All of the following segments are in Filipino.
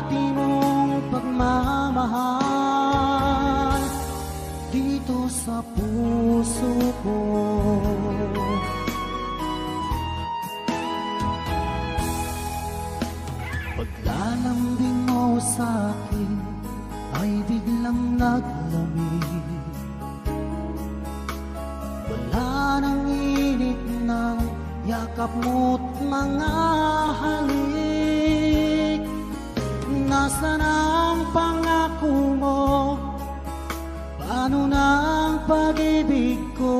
dati mong pagmamahal dito sa puso ko. Paglalambing mo sa'kin ay biglang naglamig. Wala nang init ng yakap mo't mga halik. Nasaan ang pangako mo? Paano na ang pag-ibig ko?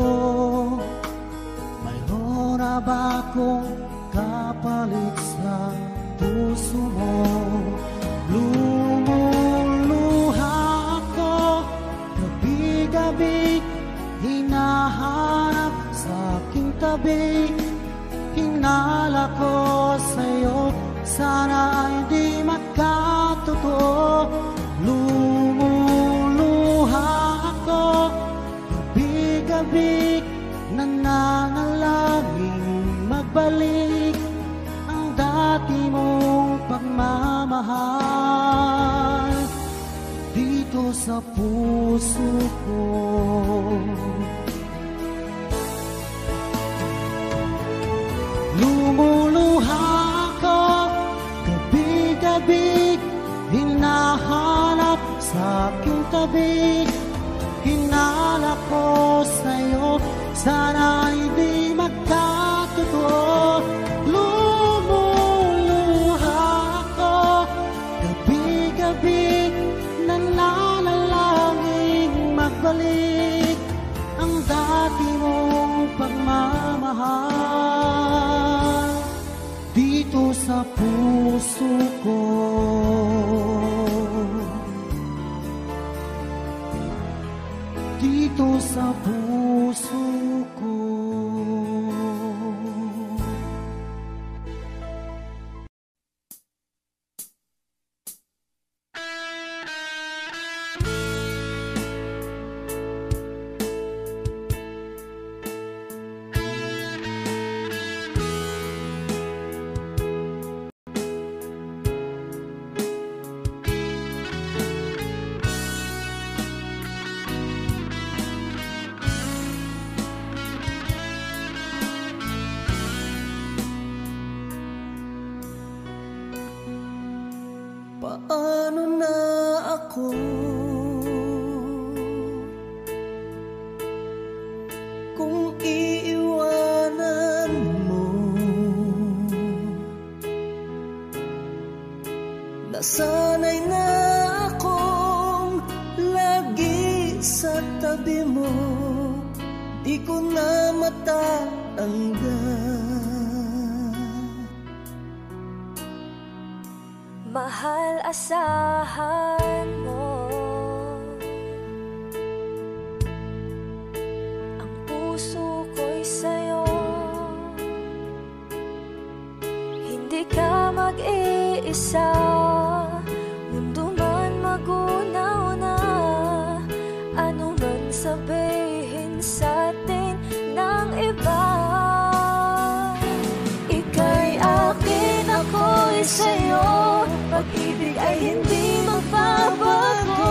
Mayroon na ba akong kapalit sa puso mo? Lumuluha ako gabi-gabi, hinahanap sa aking tabi. Hinala ko sa'yo, sana ay di magkatotoo. Lumuluha ako gabi-gabi, nananalangin magbalik ang dati mong pagmamahal dito sa puso ko. Lumuluha ako gabi-gabi, hinahanap sa aking tabi. Hinala ko sa'yo, sana ay di magkatotoo. Lumuluha ako gabi-gabi, nananalangin magbalik ang dati mong pagmamahal dito sa puso ko. Dito sa puso ko. Paano na ako kung iiwanan mo? Nasanay na akong lagi sa tabi mo, di ko na matatanggal. Mahal, asahan mo ang puso ko'y sa'yo. Hindi ka mag-iisa, mundo man magunaw na. Ano man sabihin sa'tin ng iba, ika'y akin, ako'y sa'yo. Pag-ibig ay hindi magbabago,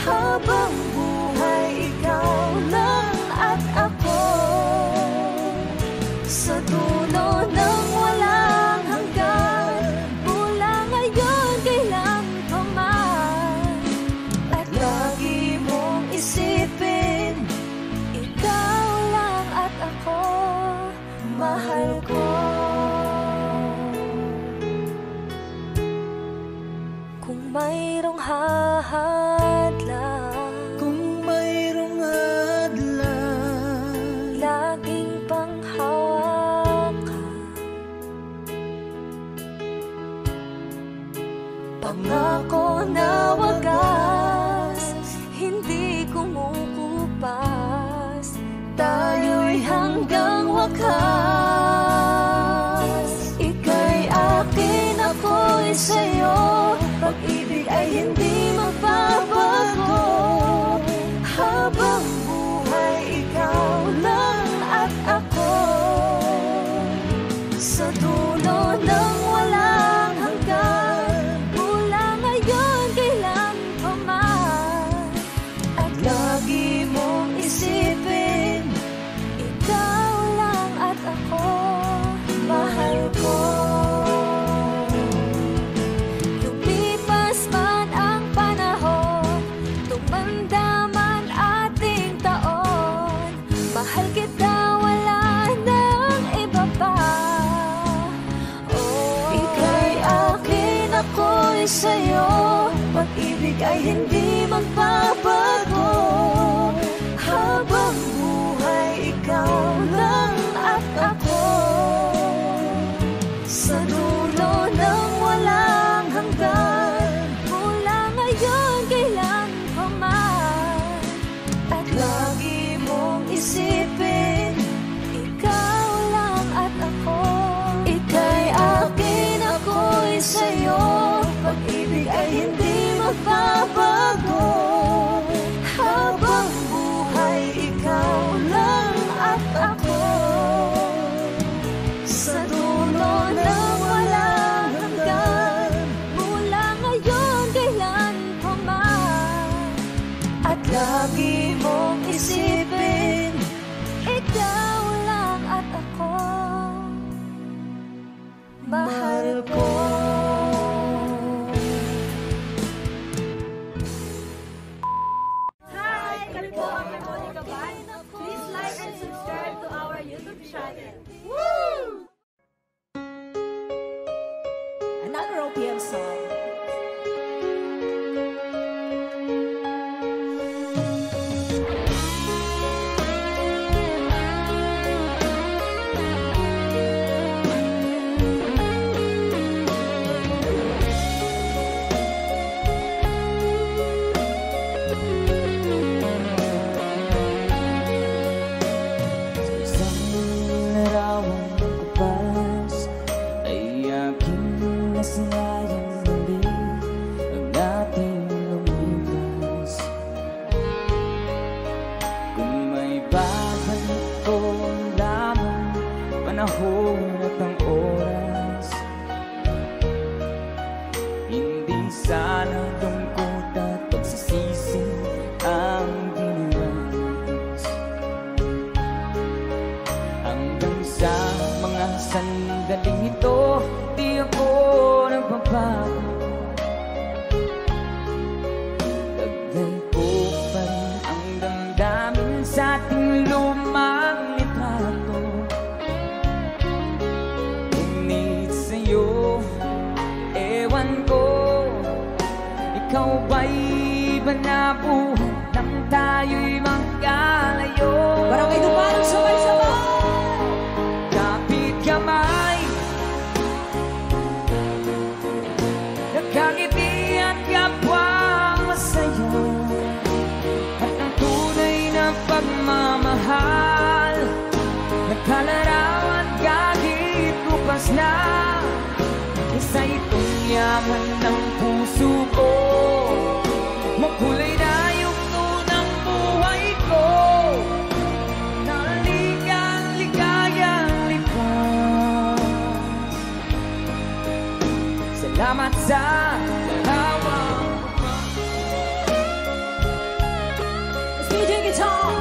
habang buhay ikaw lang at ako. Sa dulo ng walang hanggan, mula ngayon kailan pa man. At lagi mong isipin, ikaw lang at ako, mahal ko. Mayroong hadlang, kung mayroong hadlang, laging panghawakan. Pangako na wagas, hindi kumukupas, tayo'y hanggang wakas. Ika'y akin, ako'y sa'yo. Pag-ibig ay hindi magbabago, habang buhay ikaw lang at ako. Sa dulo ng walang hanggan, ako'y sa'yo, pag-ibig ay hindi magbabago. Habang buhay, ikaw lang at ako. Sa dulo ng walang hanggan, mula ngayon kailan pa man. At lagi mong isipin, ikaw lang at ako. Ika'y akin, ako'y sa'yo, pag-ibig ay hindi magbabago. Habang buhay, ikaw lang at ako. Sa dulo ng walang hanggan, mula ngayon kailan pa man. At lagi mong isipin, ikaw lang at ako. Mahal ko. Hi! Kami po ang Harmonica Band. Please like and subscribe to our YouTube channel. Woo! Another OPM song. Isang larawang kupas ay aking nasayang muli ang ating lumipas. Kung may babalik ko lamang panahon at ang oras, hindi sana lungkot at pagsisisi ang diniras. Hanggang sa mga sandaling ito, di ako nagbabago. Taglay ko pa rin ang damdamin sa ating lumang litrato. Ngunit sa'yo, ewan ko, ikaw ba'y iba na buhay nang tayo'y magkalayo? Barangay Dumarang sabay-sabay. Kapit kamay, nakangiti at kapwang masaya, at ang tunay na pagmamahal, nagkalarawan kahit lupas na. Isa itong yaman ng puso ko, makulay na yugto ng buhay ko, naligang ligayang lipas. Salamat sa larawang Let's DJ guitar.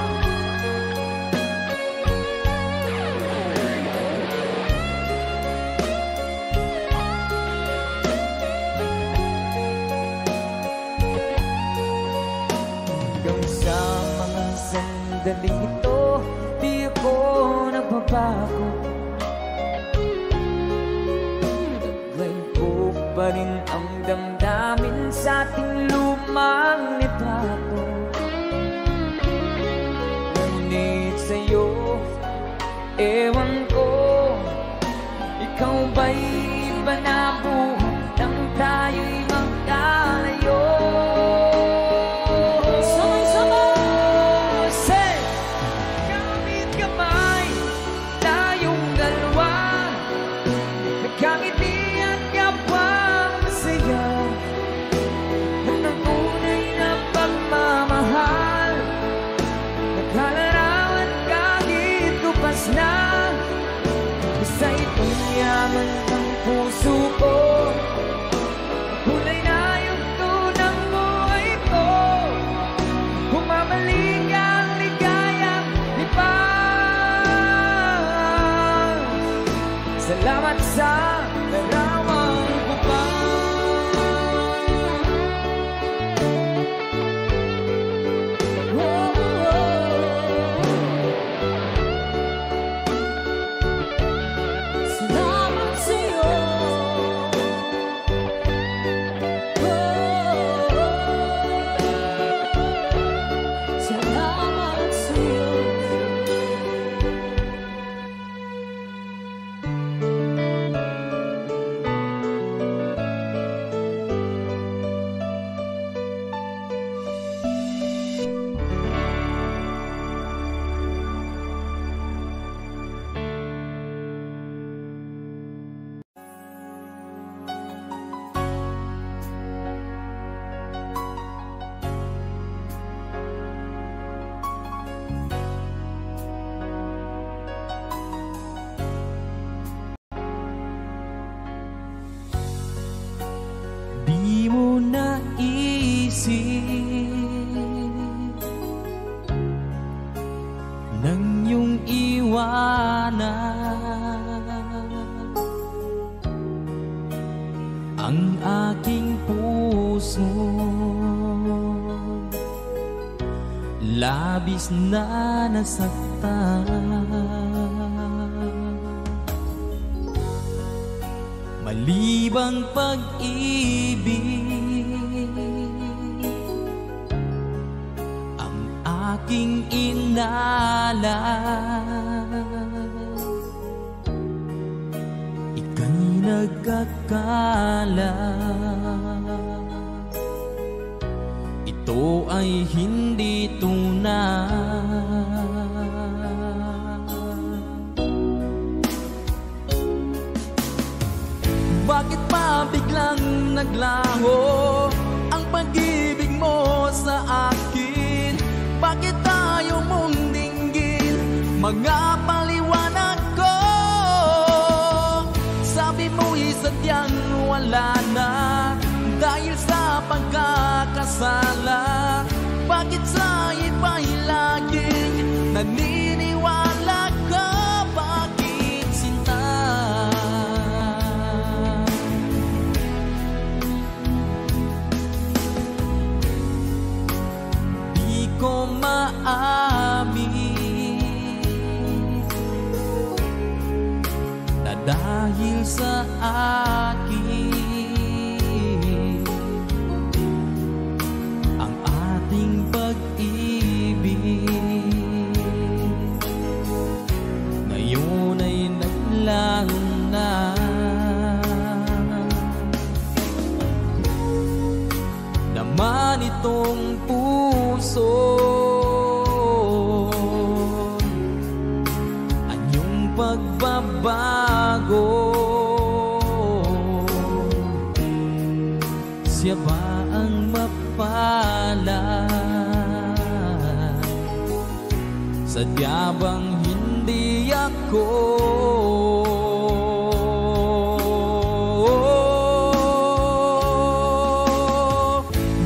hanggang sa mga sandaling ito, di ako nagbabago. Taglay ko pa rin ang damdamin sa ating lumang litrato. Ngunit sa'yo, ewan ko, ikaw ba'y iba na buhay nang tayo'y magkalayo? Say, kamit kamay, tayong dalawa, nagkangiti at kapwang masaya, at ang tunay na pagmamahal, nagkalarawan kahit lupas na. Isa itong yaman ng puso ko, kulay na yugto ng buhay ko, bumabalik ang ligayang lipas. Salamat sa larawang kupang. Salamat sa'yo. ko naisip nang iyong iwanan ang aking puso, labis na nasaktan. Malibang pag-ibig ang aking inalas, ika'y nagkakala ito ay hindi tunay. Bakit pa biglang naglaho ang pag-ibig mo sa akin? Bakit tayo mong dinggin mga paliwanag ko? Sabi mo'y sadyang wala na dahil sa pagkakasala. Bakit sa iba'y laging naniniwala ka? Bakit sinta? Di ko maamin na dahil sa akin ngayon ay naglaho na. Naman itong puso anyong pagbabago, siya ba ang mapalad? Sadya bang hindi ako?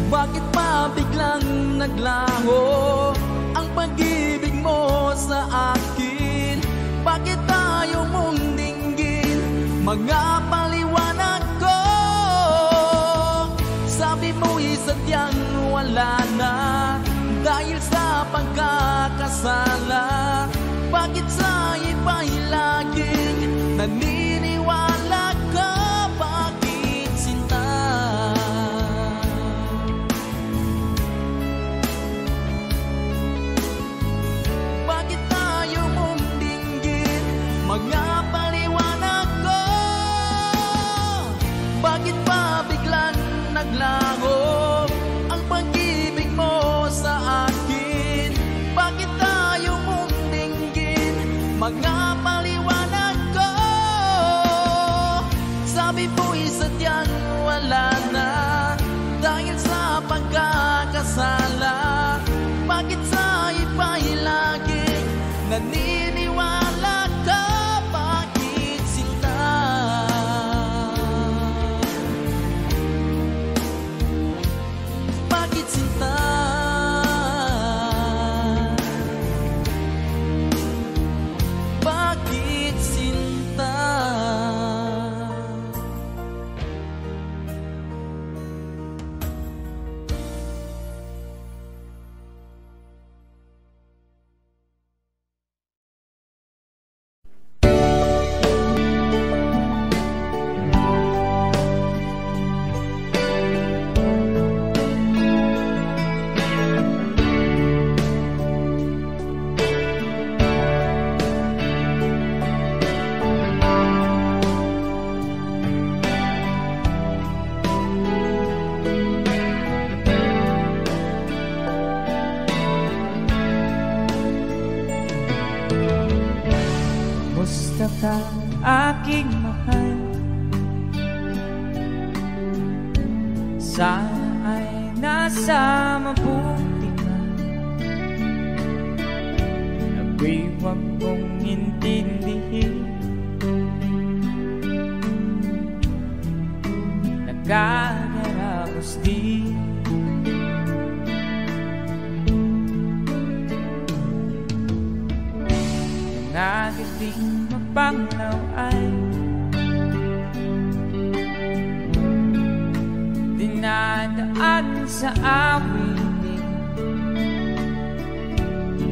Bakit pa biglang naglaho ang pag-ibig mo sa akin? Bakit tayo mong dinggin mga paliwanag ko? Sabi mo'y sadyang wala na dahil sa pagkakasala. Bakit sa iba'y laging naniniwala ka? Bakit sinta? Bakit tayo mong dinggin mga paliwanag ko? Bakit pa biglang naglaho ang pag-ibig mo sa akin? Bakit tayo mong dinggin mga paliwanag ko? Sabi mo'y sadyang wala na dahil sa pagkakasala. Bakit sa iba'y laging naniniwala ka? Bakit sinta? Bakit sinta? Bakit sinta? Musta ka, aking mahal? Sana ay nasa mabuti ka. Ako'y huwag mong intindihin. Nagkagara ko usdi. Ang aking mapanglaw ay dinadaan sa awitin,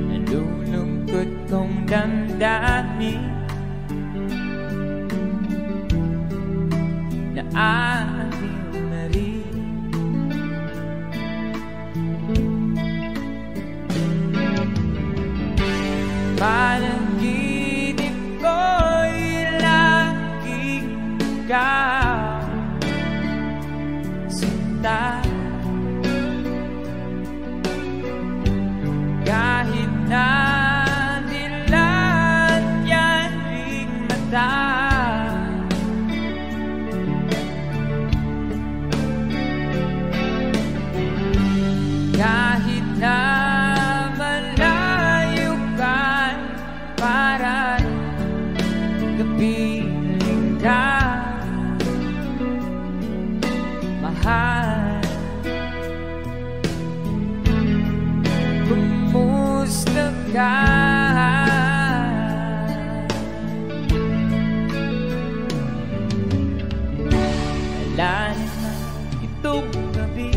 nalulungkot kong damdamin na aking narinig. Panaginip ko'y laging ikaw, sinta. Kahit na dilat yan ring mata, kahit na malayo ka, para kapiling ka, mahal. Kumusta ka? Alala na itong gabi,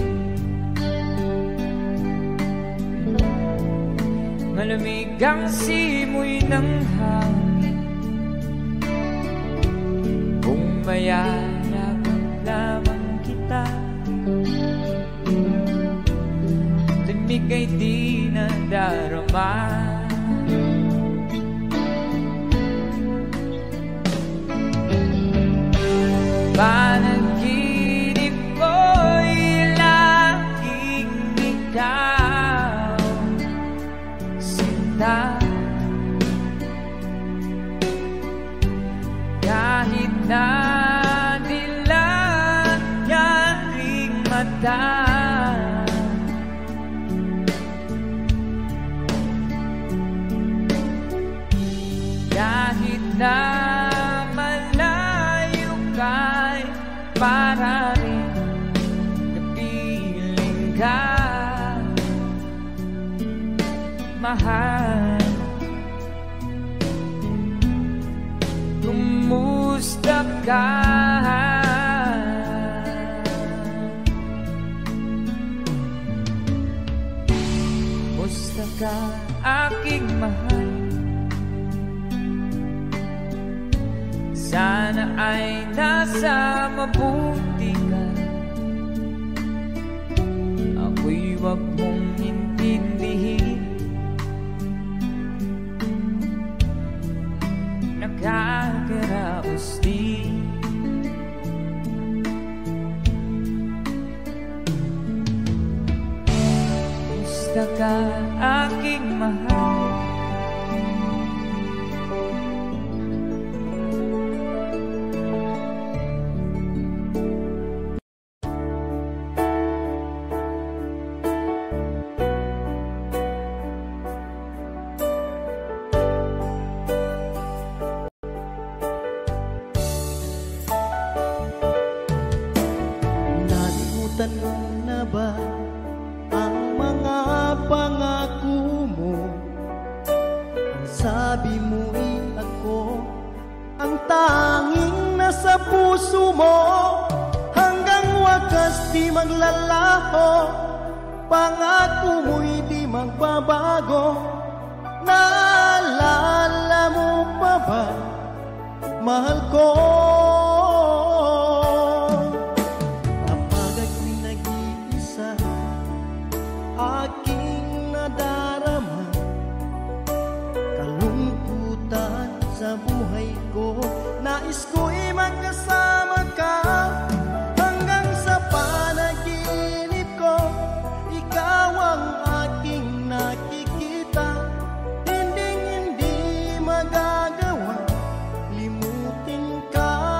malamig ang simoy ng hangin. Kung mayayag lamang kita, lamig ay di nadarama. Panaginip ko'y laging ikaw, sinta. Kahit na dilat yan ring mata, kahit na malayo ka'y para rin kapiling ka, mahal. Kumusta ka? Kumusta ka, aking mahal? Sana ay nasa mabuti ka. Ako'y wag mong intindihin, nakakaraos din. Kumusta ka, aking mahal? Nalimutan mo na ba ang mga pangako mo? Ang sabi mo'y ako ang tanging nasa puso mo, hanggang wakas di maglalaho. Pangako mo'y di magbabago. Naalala mo pa ba, mahal ko? Kapag ako'y nag-iisa, aking nadarama kalungkutan sa buhay ko. Nais ko'y magkasama ka, hanggang sa panaginip ko. Ikaw ang aking nakikita, hindi magagawa limutin ka.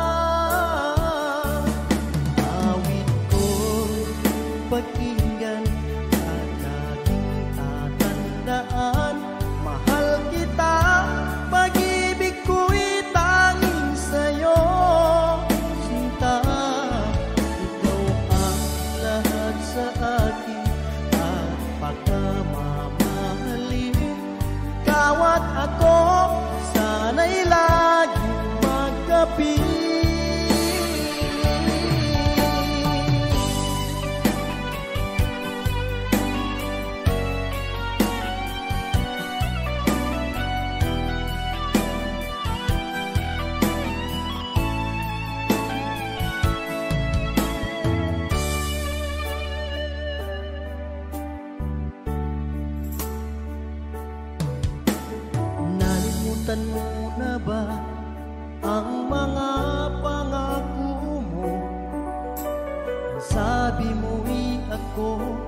Sabi mo'y ako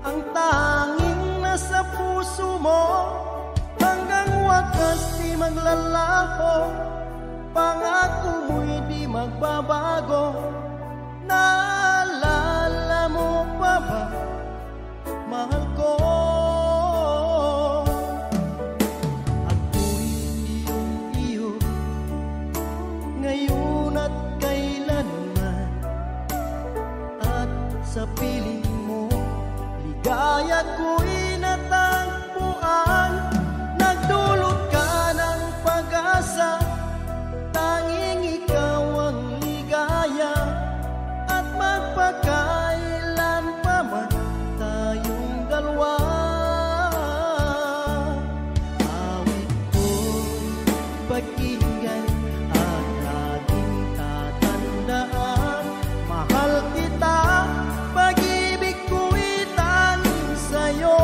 ang tanging nasa puso mo, hanggang wakas di maglalaho. Pangako mo'y di magbabago. Naalala mo pa ba, mahal ko? Ako'y iyong-iyo ngayon at kailanman, at sa piling mo ligaya ko'y natagpuan. Nagdulot ka ng pag-asa, tanging ikaw ang ligaya, at magpakailan pa man tayong dalawa. Awit ko'y pakinggan at laging tatandaan, mahal kita, pag-ibig ko'y tanging sa'yo.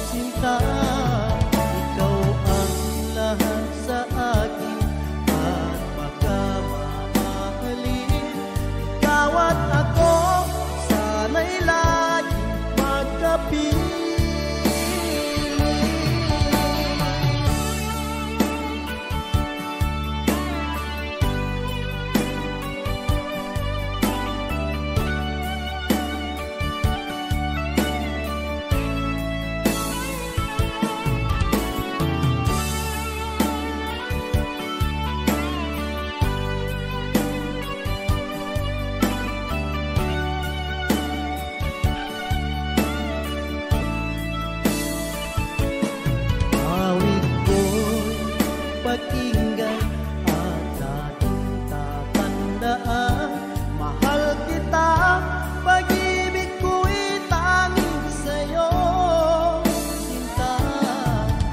Sinta, ikaw ang lahat sa akin, at pagkamamahalin. Ikaw at ako, sana'y laging magkapiling. Awit ko'y pakinggan at laging tatandaan, mahal kita, pag-ibig ko'y tanging sa'yo. Sinta,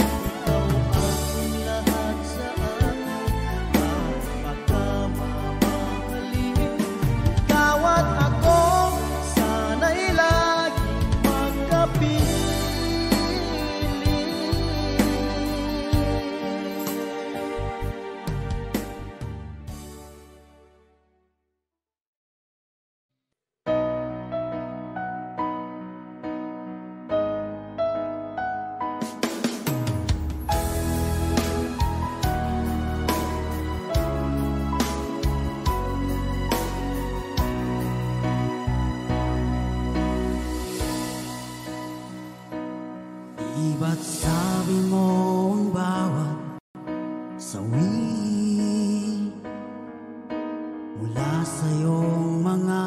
ikaw ang lahat sa akin, at pagkamamahalin. Ikaw at ako, sana'y laging magkapiling. Di ba't sabi mo ang bawat sawi mula sa iyong mga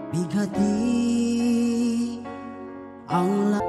bighati ang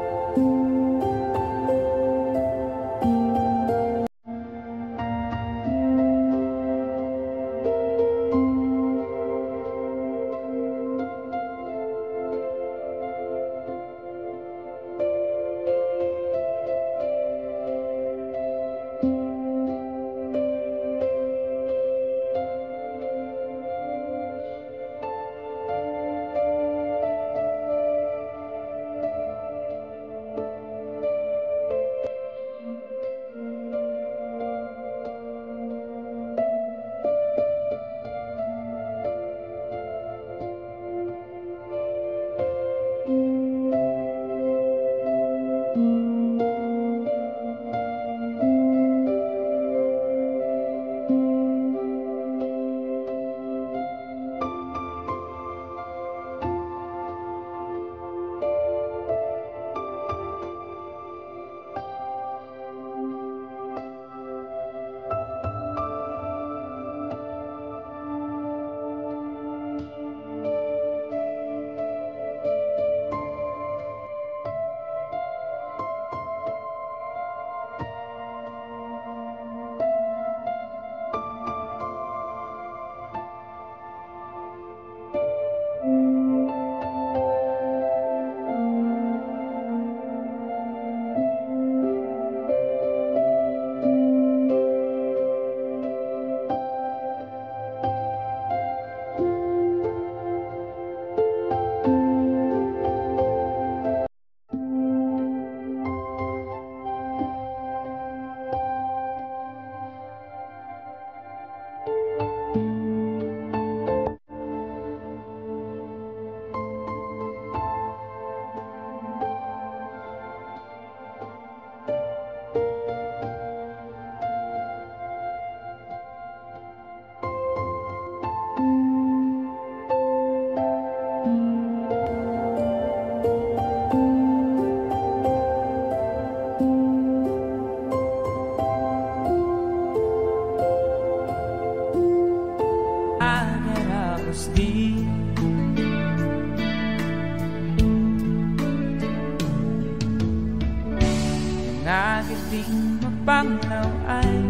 Nagating mapanglaw ay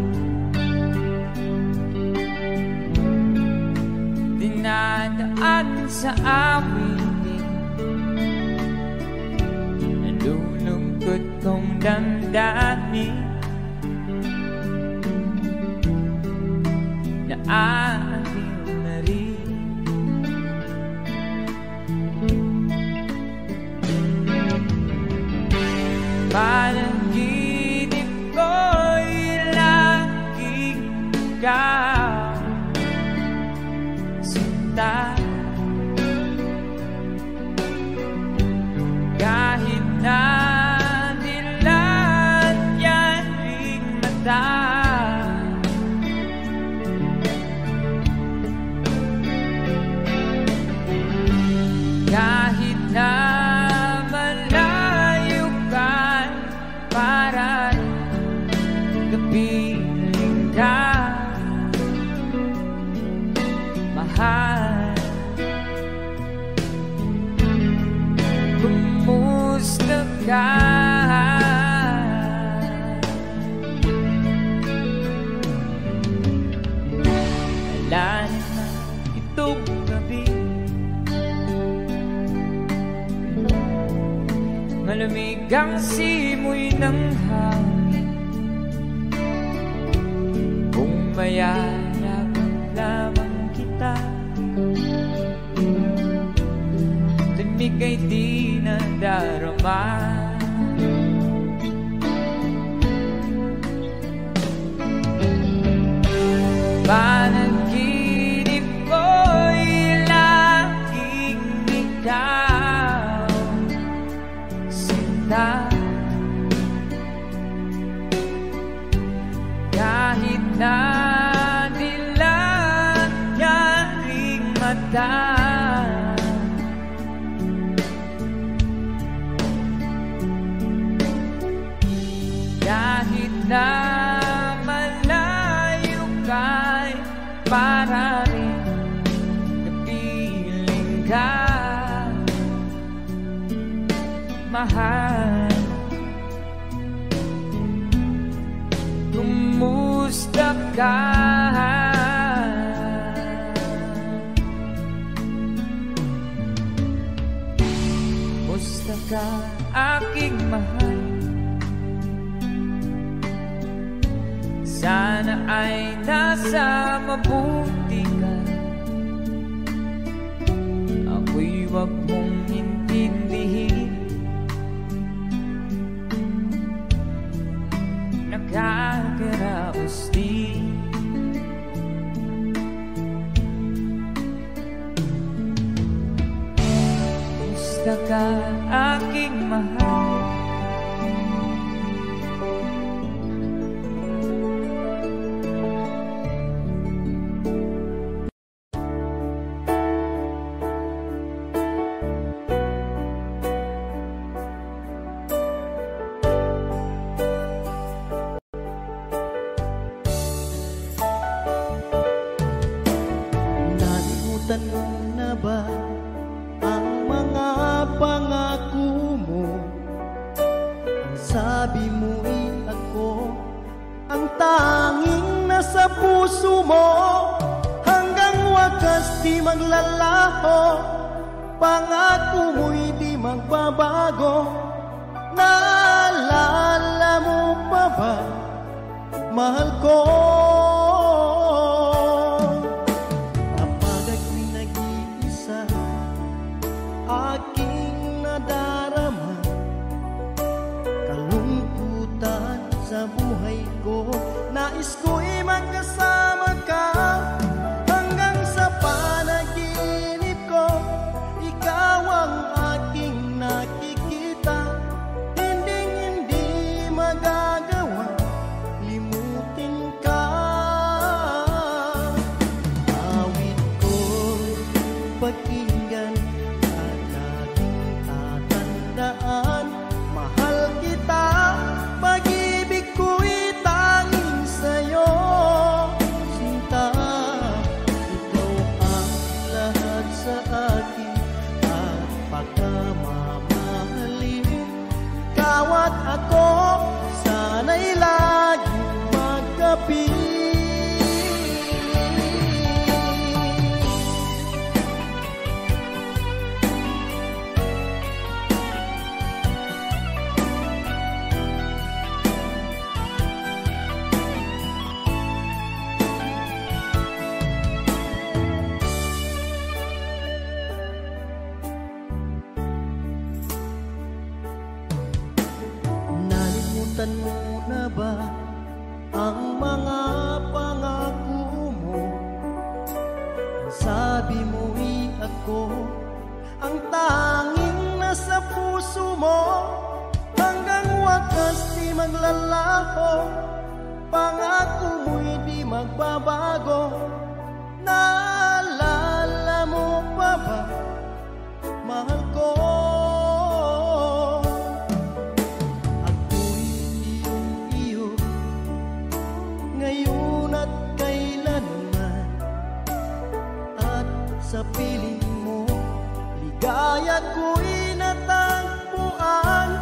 dinadaan sa awitin, nalulungkot kong damdamin na ating na rin. Panaginip ko'y laging ikaw, sinta. Kahit na dilat yan ring mata, kahit na malayo ka, para kapiling ka, mahal. Kumusta ka? Alala na itong gabi, malamig ang simoy ng hangin. Kung mayarap lamang kita, lamig ay di nadarama. Panaginip ko'y laging ikaw, sinta. Kahit na dilat yan ring mata, kahit na malayo ka'y para rin kapiling ka, mahal. Kumusta ka? Kumusta ka, aking mahal? Sana ay nasa mabuti ka. Ako'y wag mong intindihin, nakakaraos din. Kumusta ka, aking mahal? Nalimutan mo na ba ang mga pangako mo? Ang sabi mo'y ako ang tanging nasa puso mo, hanggang wakas di maglalaho. Pangako mo'y di magbabago. Naalala mo pa ba, mahal ko? Kapag ako'y nag-iisa, aking nadarama kalungkutan sa buhay ko. Nais ko'y magkasama ka, hanggang sa panaginip ko. Ikaw ang aking nakikita, hindi magagawa limutin ka. tandaan, mahal kita, pag-ibig ko'y tanging sa'yo. Sinta, ikaw ang lahat sa akin at pagkamamahalin. Ikaw at ako, sana'y laging magkapit. Nalimutan mo na ba ang mga pangako mo? Sabi mo'y ako ang tanging nasa puso mo. Hanggang wakas di maglalaho, pangako mo'y di magbabago. Naalala mo pa ba, mahal ko? Ngayon at kailanman, at sa piling mo, ligaya ko'y natagpuan.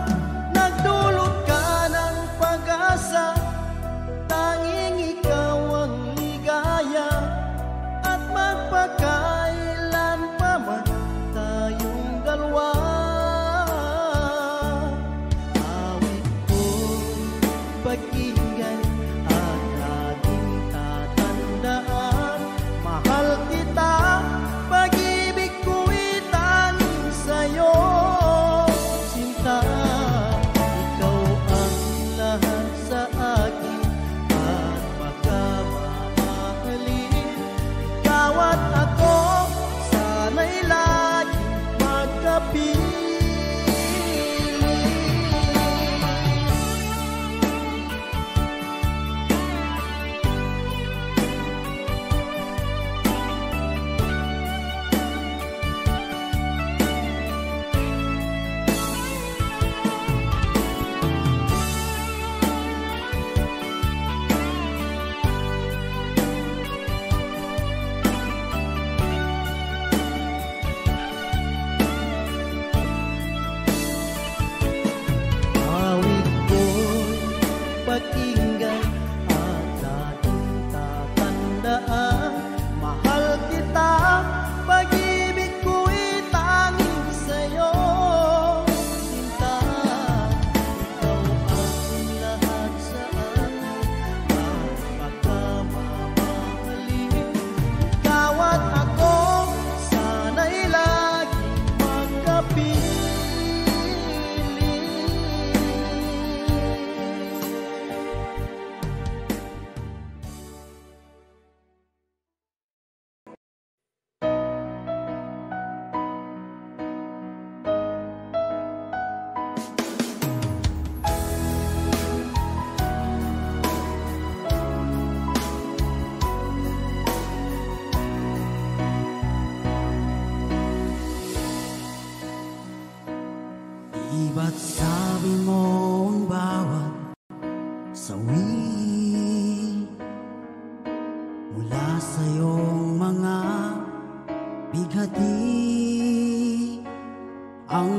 Nagdulot ka ng pag-asa, tanging ikaw ang ligaya. At magpakailan pa man tayong dalawa. Awit ko, pag-ingay, mahal kita, pag-ibig ko'y tanging sa'yo. Sinta, ikaw ang lahat sa akin at pagkamamahalin. Ikaw at ako, sana'y laging magkapiling. Pag-ingay at laging tatandaan, mahal kita, pag-ibig ko'y tanging sa'yo. Sinta, ikaw ang lahat sa akin at pagkamamahalin. Ikaw at ako, sana'y laging magkapiling. Iba't sabi mo ang bawat sawi mula sa iyong mga bighati ang